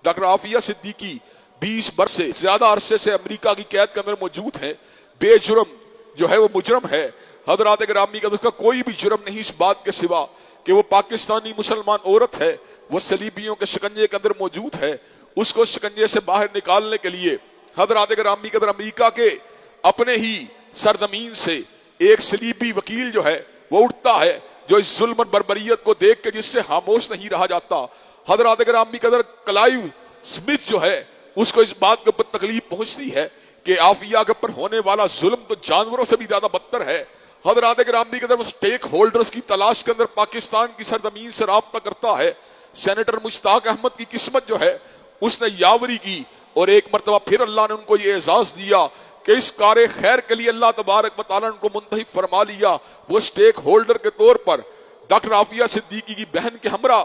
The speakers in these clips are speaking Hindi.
डॉक्टर आफिया सिद्दीकी 20 वर्ष से ज्यादा अरसे से अमेरिका की कैद के अंदर मौजूद है। बेजुर्म जो है वो मुजरम है। हजरात गिरामी का उसका कोई भी जुर्म नहीं इस बात के सिवा कि वो पाकिस्तानी मुसलमान औरत है, वो सलीबियों के शिकंजे के अंदर मौजूद है। उसको शिकंजे से बाहर निकालने के लिए हजरात गिरामी के अंदर अमेरिका के अपने ही सरजमीन से एक सलीबी वकील जो है वो उठता है, जो इस जुल्म और बर्बरियत को देख के जिससे खामोश नहीं रहा जाता। हजरात गिरामी के अंदर क्लाइव स्मिथ जो है उसको इस बात के ऊपर तकलीफ पहुंचती है कि आफिया के ऊपर होने वाला जुल्म तो जानवरों से भी ज्यादा बदतर है। हजरात गिरामी के अंदर स्टेक होल्डर्स की तलाश के अंदर पाकिस्तान की सरजमीन से राब्ता करता है। सेनेटर मुश्ताक अहमद की किस्मत जो है उसने यावरी की और एक मरतबा फिर अल्लाह ने उनको ये एजाज दिया कि इस कार्य खैर के लिए अल्लाह तबारक व तआला ने उनको मुंतहिब फरमा लिया। वो स्टेक होल्डर के तौर पर डॉक्टर आफिया सिद्दीकी की बहन के हमरा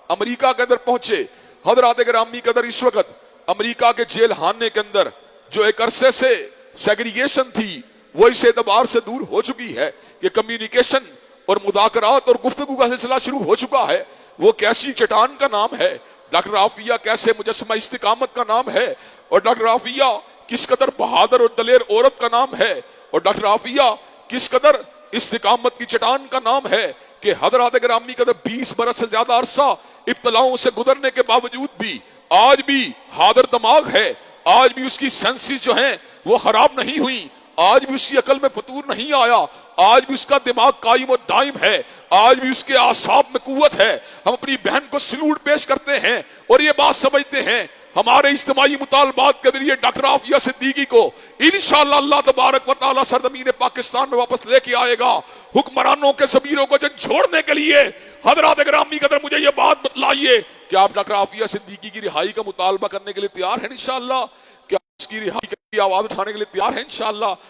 अमेरिका के अंदर पहुंचे। हजरात गिरामी के अंदर इस वक्त अमेरिका के जेल खाने के अंदर जो एक अरसे से सेग्रीगेशन थी वो इस एतबार से दूर हो चुकी है कि कम्युनिकेशन और मुदाकरात और गुफ्तगू का सिलसिला शुरू हो चुका है। वो कैसी चट्टान का नाम है, डॉक्टर आफिया कैसे मुजस्समा इस्तिकामत का नाम है, और डॉक्टर आफिया किस कदर बहादुर और दलेर औरत का नाम है, और डॉक्टर आफिया किस कदर इस्तिकामत की चट्टान का नाम है कि हजरात गिरामी कदर 20 बरस से ज्यादा अरसा इब्तलाओं से गुजरने के बावजूद भी आज भी हादर दिमाग है। आज भी उसकी सेंसेस जो हैं वो खराब नहीं हुई। आज भी उसकी अकल में फतूर नहीं आया। आज भी उसका दिमाग कायम और दायम है। आज भी उसके आसाब में कुव्वत है। हम अपनी बहन को सलूट पेश करते हैं और ये बात समझते हैं हमारे इज्तिमाई मुतालबात के जरिए डॉक्टर आफिया सिद्दीकी को इंशाअल्लाह अल्लाह तबारक व तआला सरजमीन पाकिस्तान में वापस लेके आएगा। हुक्मरानों के सबीरों को छोड़ने के लिए हजरात गिरामी के अंदर मुझे ये बात बतलाइए कि आप डॉक्टर आफिया सिद्दीकी की रिहाई का मुतालबा करने के लिए तैयार हैं इंशाअल्लाह? क्या उसकी रिहाई की आवाज उठाने के लिए तैयार हैं इंशाअल्लाह?